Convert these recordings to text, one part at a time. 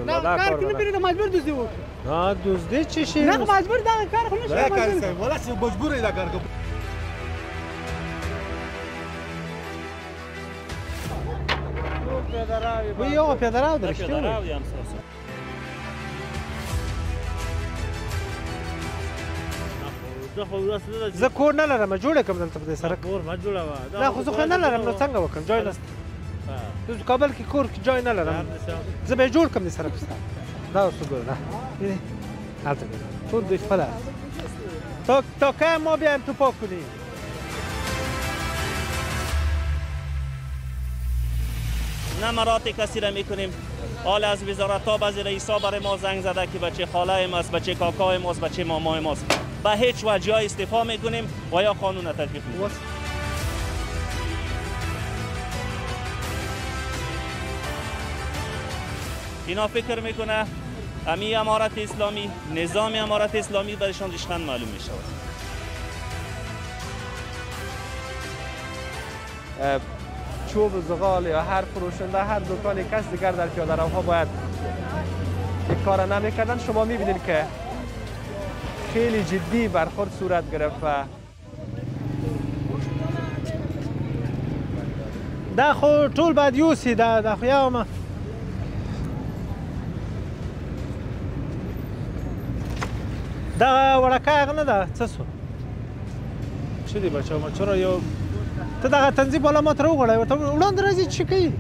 نه کار کنی برید مجبور دوزی بود. نه دوزده چی شی؟ نه مجبور ده کار کنی نه کار سه والا چه مجبوری ده کار کنی. وی آقا پیاده‌رو درش چی؟ زه کور نه لرم جوړ کوم دلته په دې سره کور ما جوړه نه خو زه خو نه لرم نو څنګه وکړم جای نشته په کابل کې کور کې جای نه لرم زه به جوړ کوم دې سره پستا دا اوس وګوره نه هلته ټول دوی خپله تا که ما بیایم تو پاک کنیم نه مرات کسی را میکنیم حال از وزارت ها بعضی رئیسا برای ما زنگ زده که بچه خاله ماست بچه کاکای ماست بچه مامای ماست به هیچ وجه یا استعفا میکنیم و یا قانون تطبیق میکنیم اینا فکر میکنه امی امارت اسلامی نظام امارت اسلامی برشان ریشخند معلوم میشود چوب زغال یا هر فروشنده هر دکانی کس دیگر در پیاده روها باید این کار نمیکردن شما میبینید که خیلی جدی برخورد صورت گرفت و دا خو ټول باید یوسی دا خو یو ما دا وړکه هغه نه ده څه سو څه دی بچو ما چرا یو ته دغه تنظیم والا ما تر وغواړی ته وړاندې راځي چې کوي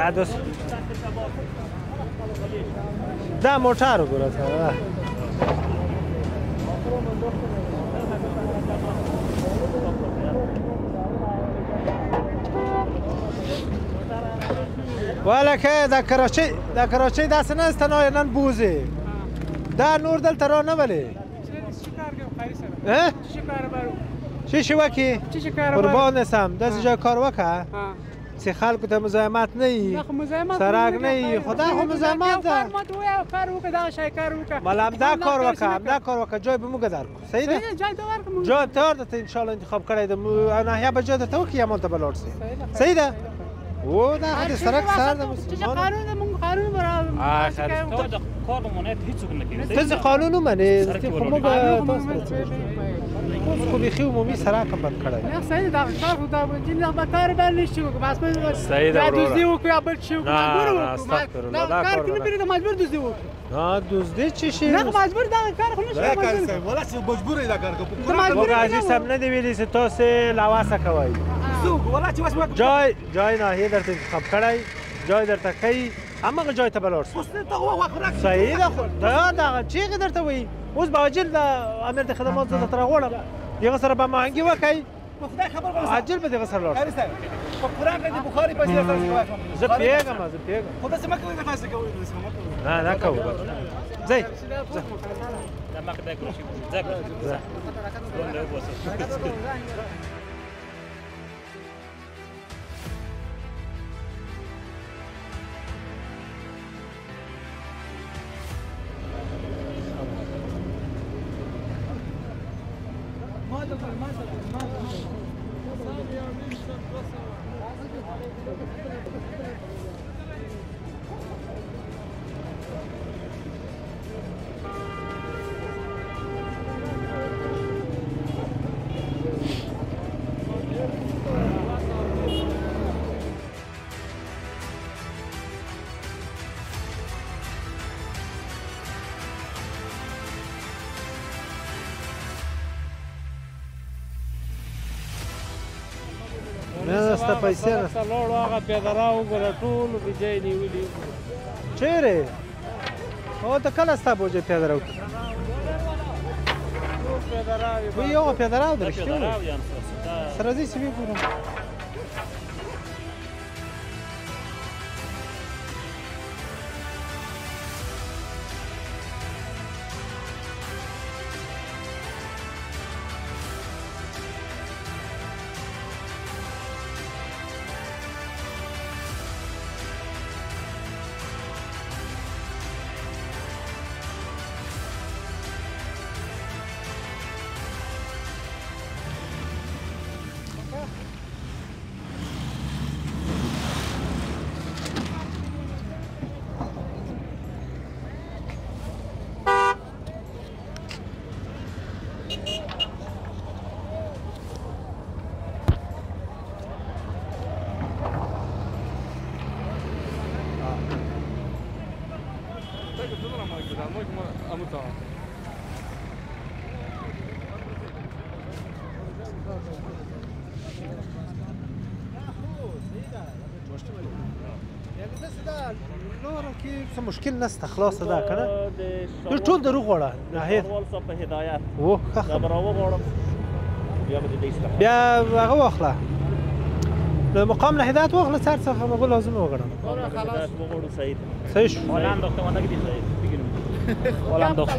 نه دوست ده موتر رو گره تا والا که در کراچی دست نست نان بوزی در نور دل ترا نولی چی کار برو چی شوکی چی کار قربان نسم دست جای کار وکه سی خلق تو مزاحمت نی سرک نی خدا خو مزاحمت ده کار وکه دا شای کار وکه مال دا کار وکه جای به موږ درکو صحیح ده جای دوار کوم جای تر ده ان شاء الله انتخاب کړی ده نه به جای ته وکي مال ته بلور سي صحیح ده او دا خدای سرک سر ده چه قانون ده مونږ قانون برابر آخر تو د قانون نه هیڅ نه کوي ته قانون منې خو موږ خو بيخي عمومي سرک بند کړی نه صحیح ده کار خو دا جن دا کار باندې شي بس په صحیح ده دوزی وکړه بل شي نه کار کنه پیری مجبور دوزی وکړه نه دوزدی چی شي نه مجبور دا کار خو دا کار نشي صاحب ولا چې مجبور دا کار کوو موږ عزیز سم نه دی ویلي چې تاسو لواسه کوي څوک ولا چې واسه جای نه هي درته انتخاب کړی جای درته کوي همغه جای ته بلور اوس ته هو خوراک صحیح ده خو دا چیغه درته وي اوس باجل د امیر د خدمات زه تر غوړم یو سره به مهنګي وکي خدای خبر کوم عاجل به دغه سره لور خیر صاحب په خوراک د بخاری پیسې سره کوي زه پیګم خدای سم کوي دا څه کوي نه نه کوم زي دا ما کده کوم شي ځکه نه ستا پیسې نه څلور هغه پیدراو ګره ټول بجای نیولي چیرې او ته کله ستا بوجه پیاده راوکړي وی یو پیاده راو د رښتیا سره ځي چې وی ګورم څه مشکل نشته خلاص ده کنه ټول ټول دروغ وړه نه اول صف هدایت و دا براو غواړم بیا به دې استخدام بیا هغه واخله نو مقام له هدایت واخله سر څخه مګو لازم وګڼم خلاص وګورو سعید صحیح شو ولان دکتر ونه کې سعید بگیرم ولان دکتر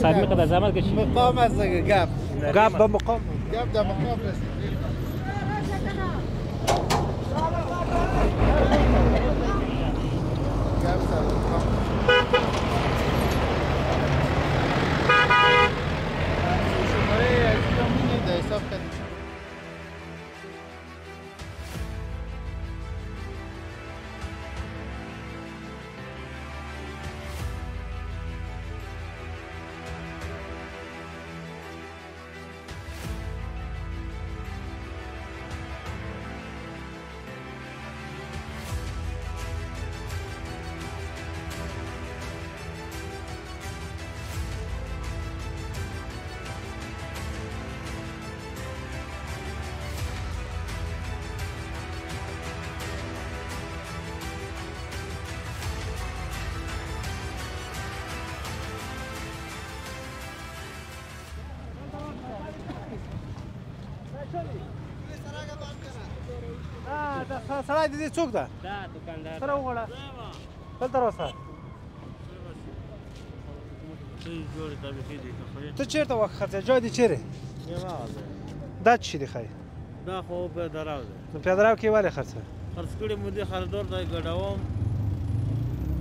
سعید میخواد زحمت کشی مقام است گپ گپ به مقام گپ در مقام است گپ سر مقام شماره از کمی ده حساب کنید دا سړی د دې څوک ده دا دکاندار سره وغواړه دلته راوسه ته چېرته وخت خرڅوې جای دې چیرې دا څه شي دی ښایي دا خو پیاده راو دی نو پیاده رو کې ولې خرڅوې خرڅ کړي مو دې خریدار ته یې ګډوم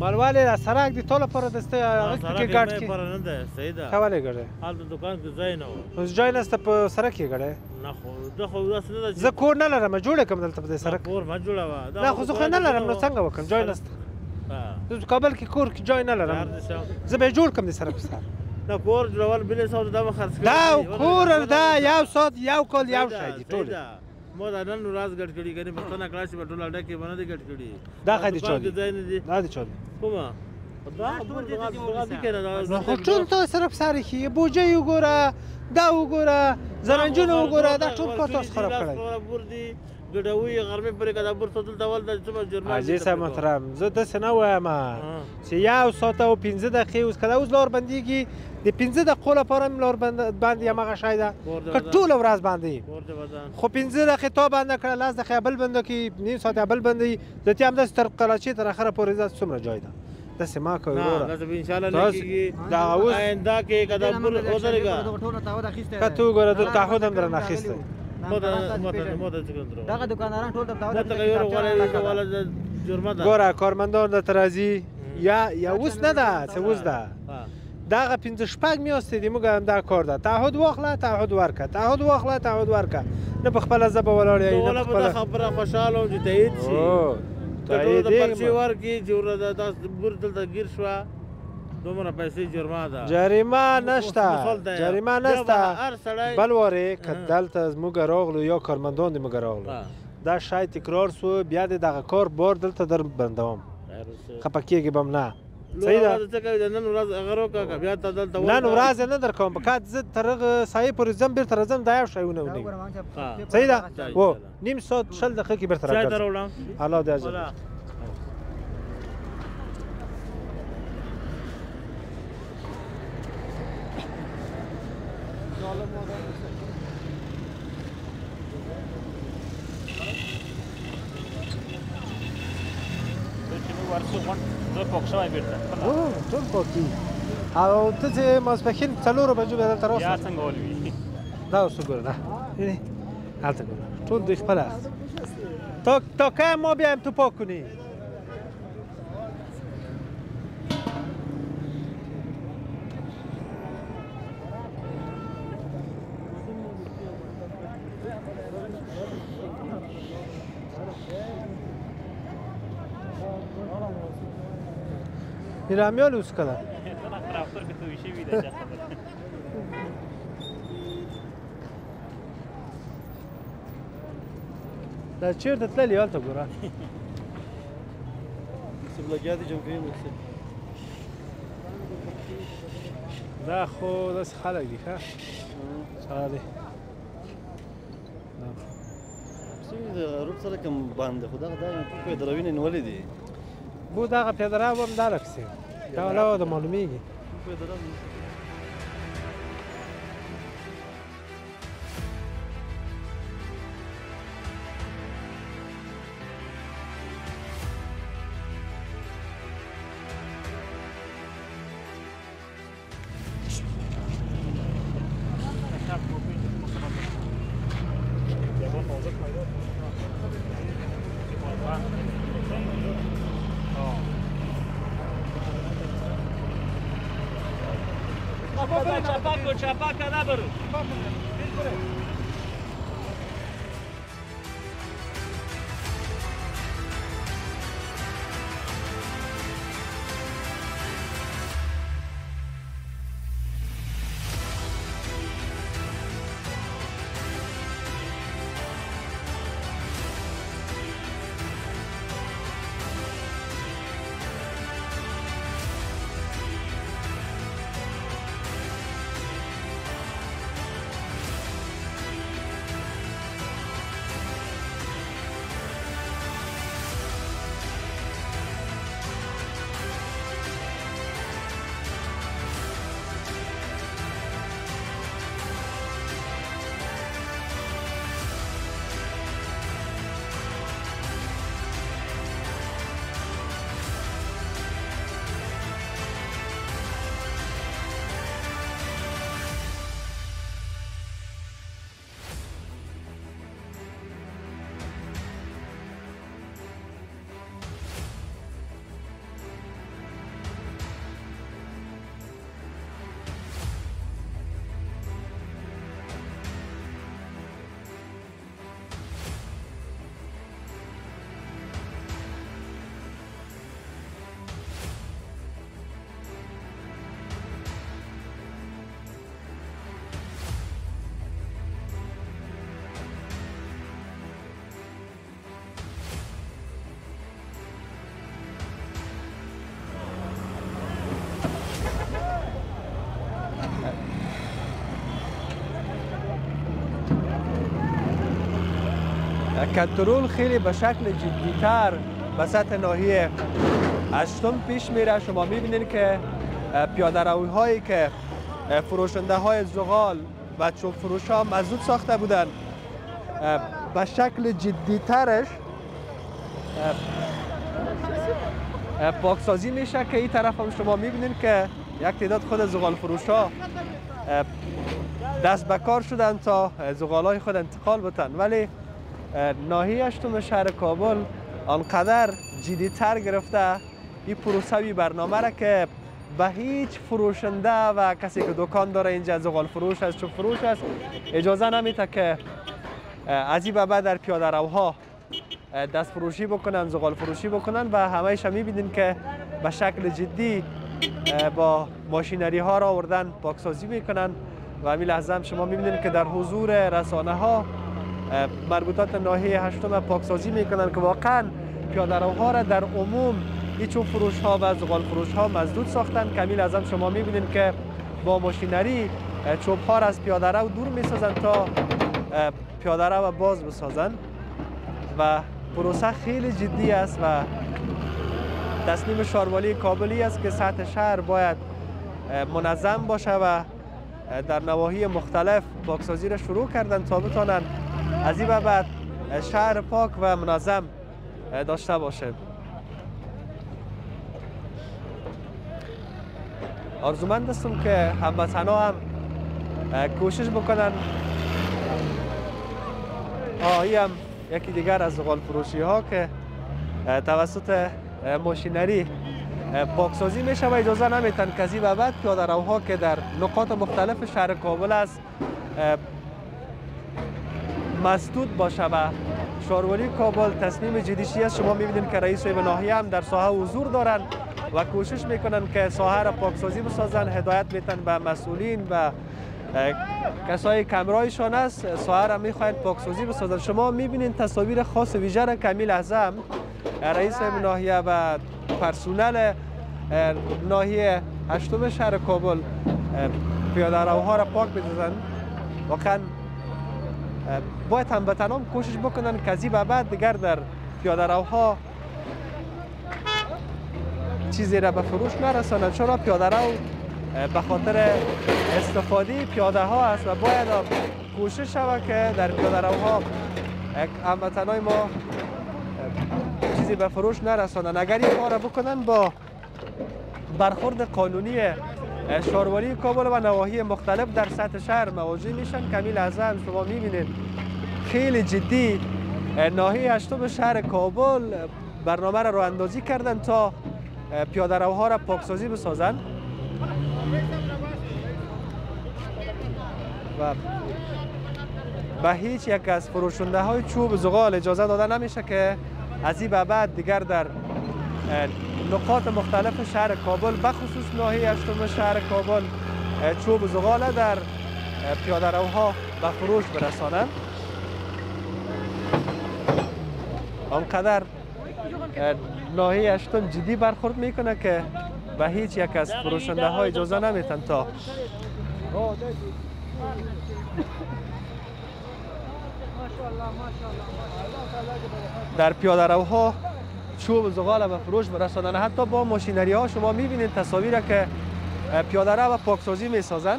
مالوالې دا سړک د ټوله پوره دسته هغه کې ګاډ کې پر نه ده صحیح ده ښه ولې ګډې هلته دکان کې ځای نه و اوس جای نسته په سړک کې ګډې نه خو دا خو داسې نه ده چې زه کور نه لرم جوړ یې کړم دلته په دې سړک کور مه جوړوه نه خو زه خو نه لرم نو څنګه وکړم جای نسته زه په کابل کې کور کې جای نه لرم زه به یې جوړ کړم د سړک په سر نه کور جوړول بلې ساعت دا به خرڅ کړي دا کور دا یو ساعت یو کال یو شی دي ټول مو دا نن ورځ ګډ کړي کني پښتنه کلاس په ټول اډه کې باندې ګډ کړي دا خدي چولي ځای نه دي دا دي چولي کومه دا خبر دغه کنه نو خو ټول ته سره په سر کې بوجي وګوره دا وګوره زرنجونه وګوره دا ټول کار تاسو خراب کړی بردي ګډوي غرمه پرې کدا بر ټول ډول د جرمانه حاجی صاحب محترم زه داسې نه وایم چې یو ساعت او 15 دقیقې اوس کله اوس لار بندېږي د 15 دقیقو لپاره هم لار باندې هماغه شی ده که ټوله ورځ باندې خو 15 دقیقې تا بنده کړه 10 دقیقې بل بنده کړي نیم ساعت بل بندوي زه ته همداسې تر قلاچې تر اخره پورې زه څومره جای ده داسې ما کوي وروره ان شاء الله لګيږي دا اوس آینده کې کدا بر ودرېګا که ته وګوره د تعهد هم درنه اخیستی دغه دکانداران ټول ته ګوره کارمندان د ترازی یا اوس نه ده څه اوس ده دغه 5 شپږ میاشتې دي موږ هم دا کار ده تعهد واخله تعهد ورکړه تعهد واخله تعهد ورکړه نه په خپله ژبه ولاړ یې نه په خپله خبره خوشحاله وم چې تایید شي تایید پرچې ورکړي چې بور دلته ګیر شوه دومره پیسې جریمه نشته جریمه نشته بل وارې که دلته موږ راغلو یا کارمندان د موږ راغلو دا شی تکرار سو بیا د دغه کار بار دلته در بندوم خفه کېږي به هم نه صحیح ده نن ورځ هغه وکړه بیا ته دلته نن ورځ نه در کوم بکات زه تر هغه سایې پورې ځم بېرته راځم دا یو شی ونه ونیو صحیح ده و نیم ساعت 20 دقیقې کې بېرته راګرځم الله دې اجر ټول پاکي او ته چې ماسپښین 4 بجو به دلته راسې دا اوس وګوره دا هلته ګوره ټول دوی خپله تا که ما بیایم تو پاک کنی ایرامیال اوس کله دا چیرته تللی هلته ګوره دا خو داسې خلک دي ښه څه دی روب سره کوم باندې خو دغه دا پیدروینې نیولې دي بو دغه پیاده رو هم دا لکسې دا علاوه د معلومیږي چپاکه نبرو کنترل خیلی به شکل جدیتر به سطح ناحیه هشتم پیش میره. شما میبینید که پیاده روی هایی که فروشنده های زغال و چوب فروش ها مسدود ساخته بودن به شکل جدیترش پاکسازی میشه که این طرف هم شما میبینید که یک تعداد خود زغال فروش ها دست به کار شدن تا زغال های خود انتقال بتن. ولی ناحیه هشتم شهر کابل آنقدر جدیتر گرفته این پروسوی برنامه را که به هیچ فروشنده و کسی که دکان داره اینجا زغال فروش است چوب فروش است اجازه نمیده که از این به بعد در پیاده روها دست فروشی بکنن، زغال فروشی بکنن و همه‌اش می‌بینین که به شکل جدی با ماشینری ها را آوردن پاکسازی میکنن و همین لحظه هم شما می‌بینید که در حضور رسانه ها مربوطات ناحیه هشتم پاکسازی میکنن که واقعا پیاده روها را در عموم این چوب فروش ها و زغال فروش ها مسدود ساختن. کمیل از هم شما میبینید که با ماشینری چوب ها را از پیاده رو دور میسازن تا پیاده رو باز بسازن و پروسه خیلی جدی است و تصمیم شاروالی کابلی است که سطح شهر باید منظم باشه و در نواحی مختلف پاکسازی را شروع کردن تا بتونن از این بعد شهر پاک و منظم داشته باشه. آرزومند هستم که هموطنا هم کوشش بکنن. این هم یکی دیگر از زغال فروشی ها که توسط ماشینری پاکسازی میشه و اجازه نمیتن که از این بعد پیاده روها که در نقاط مختلف شهر کابل است مسدود باشه و شاروالی کابل تصمیم جدیشی است. شما میبینید که رئیس صاحب ناحیه هم در ساحه حضور دارن و کوشش میکنن که ساحه را پاکسازی بسازن، هدایت میتن به مسئولین و کسایی کمرایشان است ساحه را میخواهند پاکسازی بسازن. شما میبینید تصاویر خاص ویژه را کمیل اعظم رئیس صاحب ناحیه و پرسونل ناحیه هشتم شهر کابل پیاده روها را پاک بسازن. واقعا باید هموطنان کوشش بکنن که از این به بعد دیگر در پیاده روها چیزی را به فروش نرسانند، چرا پیاده رو به خاطر استفاده پیاده ها است و باید کوشش شود که در پیاده روها هموطنان ما چیزی به فروش نرسانند. اگر این کار را بکنن با برخورد قانونی شاروالی کابل و نواحی مختلف در سطح شهر مواجه میشن. کمیل اعظم شما میبینید خیلی جدی ناحیه هشتم شهر کابل برنامه را راه اندازی کردن تا پیاده روها را پاکسازی بسازن و به هیچ یک از فروشنده های چوب زغال اجازه داده نمیشه که از این به بعد دیگر در نقاط مختلف شهر کابل بخصوص ناحیه هشتم شهر کابل چوب زغال در پیاده روها به فروش برسانند. آنقدر ناحیه هشتم جدی برخورد میکنه که به هیچ یک از فروشنده ها اجازه نمیتن تا در پیاده روها چوب زغال به فروش برسانند. حتی با ماشینری ها شما میبینید تصاویر که پیاده رو پاکسازی میسازن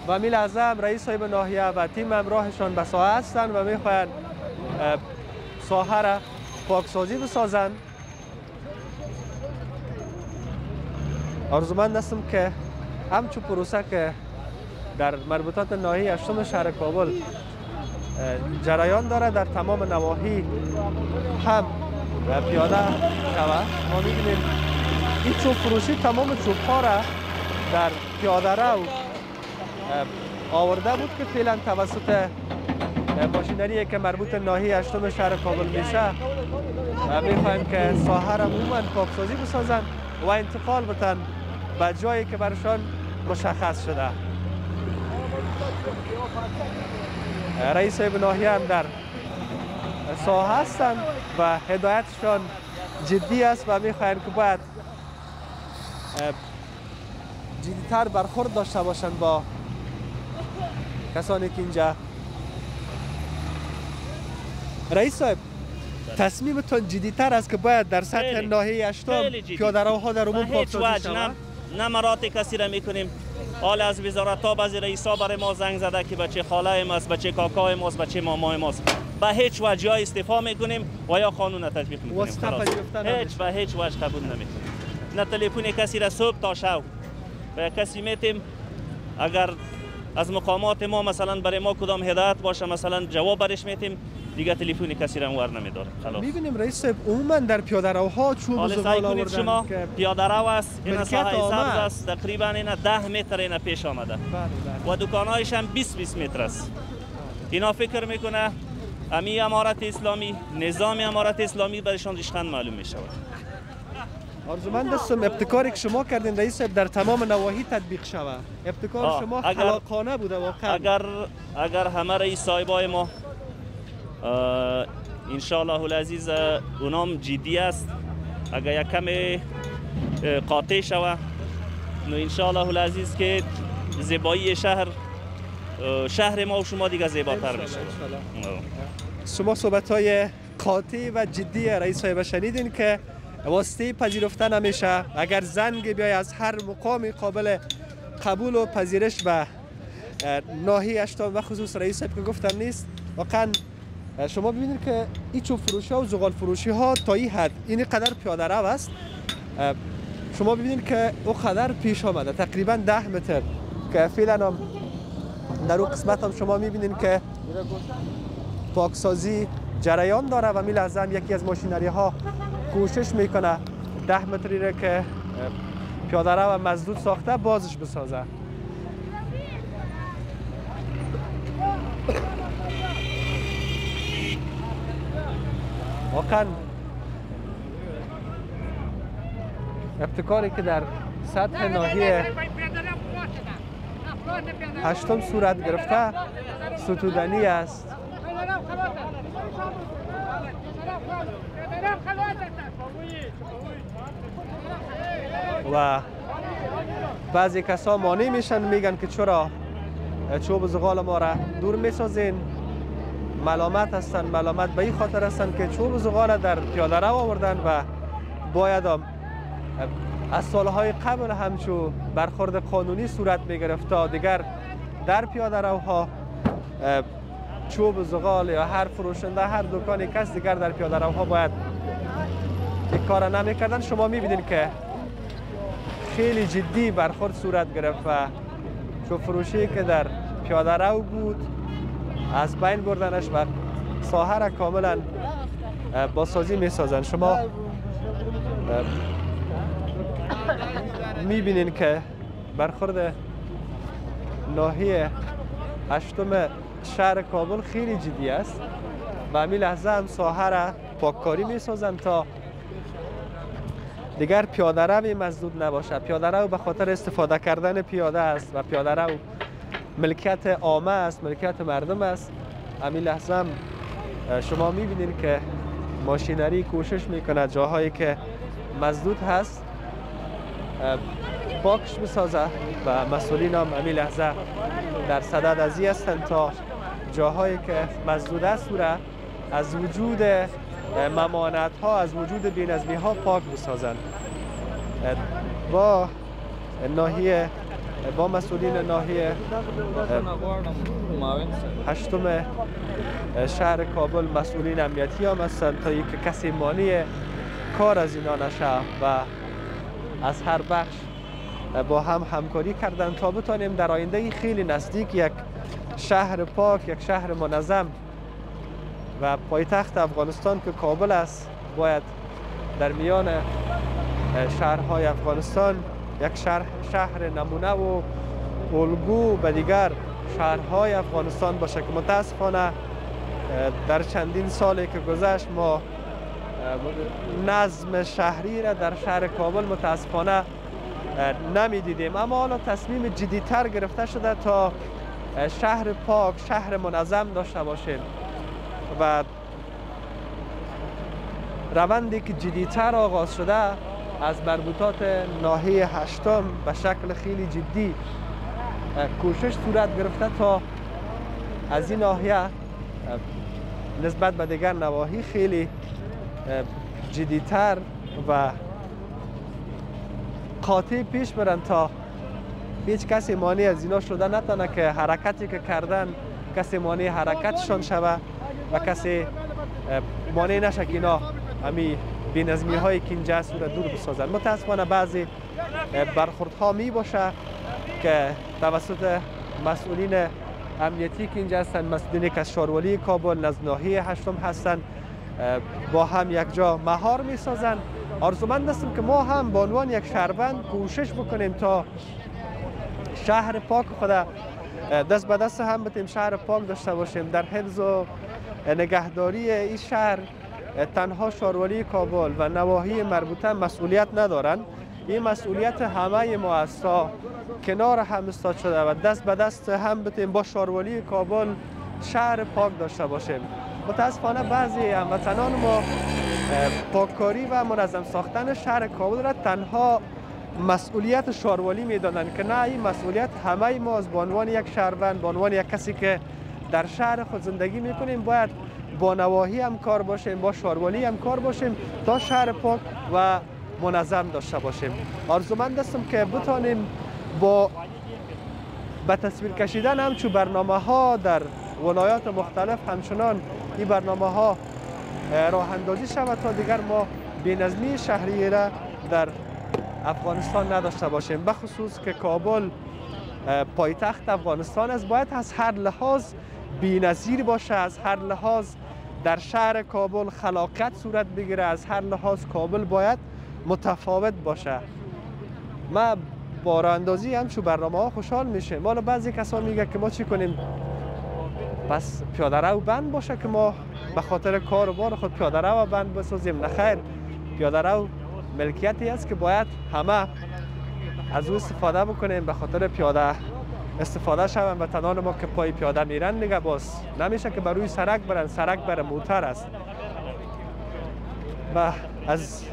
و میل اعظم رئیس صاحب ناحیه و تیم همراهشان به ساحه هستند و میخواهند ساحه را پاکسازی بسازند. آرزومند هستم که همچون پروسه که در مربوطات ناحیه هشتم شهر کابل جریان داره در تمام نواحی هم پیاده شود. ما می‌بینیم این چوب فروشی تمام چوب ها را در پیاده رو آورده بود که فعلا توسط ماشینری که مربوط ناحیه هشتم شهر کابل میشه میخوایم که ساحه را عموما پاکسازی بسازن و انتقال بتن به جایی که برشان مشخص شده. رئیس صاحب ناحیه هم در ساحه هستند و هدایتشان جدی است و میخواهند که باید جدیتر برخورد داشته باشند با کسانی که اینجا رئیس صاحب تصمیمتون جدی‌تر است که باید در سطح ناحیه اشتام پیاده‌روها در عموم پاکسازی شود؟ نه مرات کسی را میکنیم. حال از وزارت ها بعضی رئیسا برای ما زنگ زده که بچه خاله ماست، بچه کاکای ماست، بچه مامای ماست. به هیچ وجه یا استعفا میکنیم و یا قانون تطبیق میکنیم. هیچ وجه قبول نمیکنیم. نه تلفن کسی را صبح تا شب و کسی میتیم اگر از مقامات ما مثلا برای ما کدام هدایت باشه مثلا جواب برش میتیم، دیگه تلفن کسی را ور نمیداره. میبینیم رئیس صاحب عموما در پیاده‌روها چوب و زغال آوردن. شما پیاده‌رو است، این ساحه سبز است، تقریبا این 10 متر این پیش آمده و دکانایش هم 20 متر است. اینا فکر میکنه امی امارت اسلامی، نظام امارت اسلامی برشان ریشخند معلوم میشود. آرزومند هستم ابتکاری که شما کردین رئیس صاحب در تمام نواحی تطبیق شود. ابتکار شما خلاقانه بوده واقعا. اگر همه رئیس صاحبای ما انشاءالله العزیز اونام جدی است، اگر یک کم قاطع شود نو انشاءالله العزیز که زیبایی شهر ما و شما دیگه زیباتر میشه. شما صحبت‌های قاطع و جدی رئیس صاحب شنیدین که واسطه پذیرفته نمیشه. اگر زنگ بیای از هر مقام قابل قبول و پذیرش به ناحیه اشتام و خصوص رئیس صاحب که گفتم نیست. واقعا شما ببینید که این چوب فروشی ها و زغال فروشی ها تا این حد این قدر پیاده رو است. شما ببینید که او قدر پیش آمده تقریبا 10 متر که فعلا هم در اون قسمت هم شما میبینید که پاکسازی جریان داره و می لحظه هم یکی از ماشینری ها کوشش میکنه 10 متری را که پیاده رو و مسدود ساخته بازش بسازه. واقعا ابتکاری که در سطح ناحیه هشتم صورت گرفته ستودنی است. و بعضی کسا مانع میشن، میگن که چرا چوب زغال ما را دور میسازین. ملامت هستن، ملامت به این خاطر هستن که چوب زغال در پیاده رو آوردن و باید از سالهای قبل همچو برخورد قانونی صورت میگرفت. دیگر در پیاده روها چوب زغال یا هر فروشنده هر دکانی کس دیگر در پیاده روها باید این کار نمیکردن. شما میبینید که خیلی جدی برخورد صورت گرفت و چوب فروشی که در پیاده رو بود از بین بردنش و ساحه را کاملا بازسازی میسازن. شما میبینین که برخورد ناحیه هشتم شهر کابل خیلی جدی است و همین لحظه هم ساحه را پاککاری میسازن تا دیگر پیاده رو مسدود نباشه. پیاده رو به خاطر استفاده کردن پیاده است و پیاده رو ملکیت عامه است، ملکیت مردم است. همین لحظه هم شما میبینید که ماشینری کوشش میکنه جاهایی که مسدود هست پاکش بسازه و مسئولین هم همین لحظه در صدد از این هستند تا جاهایی که مسدود است را از وجود ممانعت ها، از وجود بی‌نظمی ها پاک بسازند. با ناحیه با مسئولین ناحیه هشتم شهر کابل مسئولین امنیتی هم هستند تا اینکه کسی مانع کار از اینا نشه و از هر بخش با هم همکاری کردن تا بتانیم در آینده خیلی نزدیک یک شهر پاک، یک شهر منظم و پایتخت افغانستان که کابل است باید در میان شهرهای افغانستان یک شهر نمونه و الگو به دیگر شهرهای افغانستان باشه که متاسفانه در چندین سالی که گذشت ما نظم شهری را در شهر کابل متاسفانه نمیدیدیم. اما حالا تصمیم جدی‌تر گرفته شده تا شهر پاک، شهر منظم داشته باشیم و روندی که جدی‌تر آغاز شده از مربوطات ناحیه هشتم به شکل خیلی جدی کوشش صورت گرفته تا از این ناحیه نسبت به دیگر نواحی خیلی جدیتر و قاطع پیش برن تا هیچ کسی مانع از اینا شده نتونه که حرکتی که کردن کسی مانع حرکتشان شوه و کسی مانع نشه که اینا همی بی‌نظمی هایی که اینجا هست رو دور بسازن. متاسفانه بعضی برخوردها می باشه که توسط مسئولین امنیتی که اینجا هستن، مسئولین کشوروالی کابل از ناحیه هشتم هستن، با هم یک جا مهار می سازن. آرزومند هستیم که ما هم به عنوان یک شهروند کوشش بکنیم تا شهر پاک خدا دست به دست هم بتیم شهر پاک داشته باشیم. در حفظ و نگهداری این شهر تنها شهروالی کابل و نواحی مربوطه مسئولیت ندارن. این مسئولیت همه ما است تا کنار هم ایستاد شده و دست به دست هم بتیم با شهروالی کابل شهر پاک داشته باشیم. متاسفانه بعضی هموطنان ما پاککاری و منظم ساختن شهر کابل را تنها مسئولیت شهروالی میدانند که نه، این مسئولیت همه ما از به عنوان یک شهروند، به عنوان یک کسی که در شهر خود زندگی میکنیم باید با نواحی هم کار باشیم، با شهروالی هم کار باشیم تا شهر پاک و منظم داشته باشیم. آرزومند هستم که بتانیم به تصویر کشیدن همچو برنامه ها در ولایات مختلف همچنان این برنامه ها راه اندازی شود تا دیگر ما بی‌نظمی شهری را در افغانستان نداشته باشیم. بخصوص که کابل پایتخت افغانستان است، باید از هر لحاظ بی‌نظیر باشه، از هر لحاظ در شهر کابل خلاقیت صورت بگیره، از هر لحاظ کابل باید متفاوت باشه. ما با راه اندازی همچون برنامه ها خوشحال میشیم. حالا بعضی کسان میگه که ما چی کنیم، پس پیاده رو بند باشه که ما به خاطر کار و بار خود پیاده رو بند بسازیم. نخیر، پیاده رو ملکیتی است که باید همه از او استفاده بکنیم. به خاطر پیاده استفاده شوند و تنان ما که پای پیاده میرن دیگه باز نمیشه که بر روی سرک برن، سرک بر موتر است. و از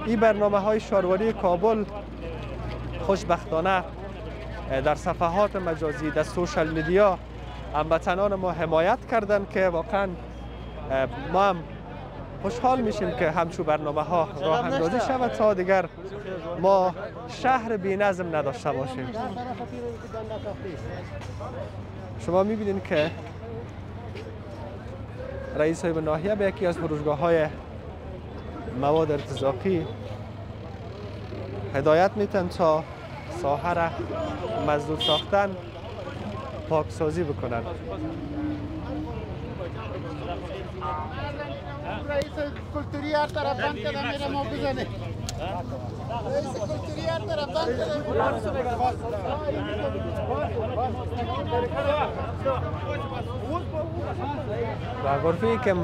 این برنامه های شهروالی کابل خوشبختانه در صفحات مجازی، در سوشال میدیا هموطنان ما حمایت کردن که واقعا ما هم خوشحال میشیم که همچون برنامه ها راه اندازی شود تا دیگر ما شهر بی نظم نداشته باشیم. شما میبینید که رئیس صاحب ناحیه به یکی از فروشگاه های مواد ارتزاقی هدایت میتن تا ساحه را مسدود ساختن پاکسازی بکنن. رئیس کلتوری هر طرف بند کردن میره ما بزنه. رئیس کلتوری هر طرف بند کردن. و غرفه‌ای که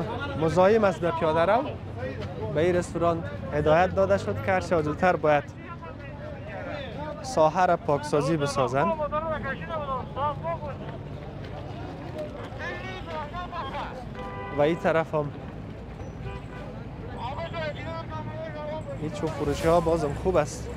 مزاحم است به پیاده رو به این رستوران هدایت داده شد که هر چه زودتر باید ساحه را پاکسازی بسازن. و این طرف هم این چون فروشی ها بازم خوب است.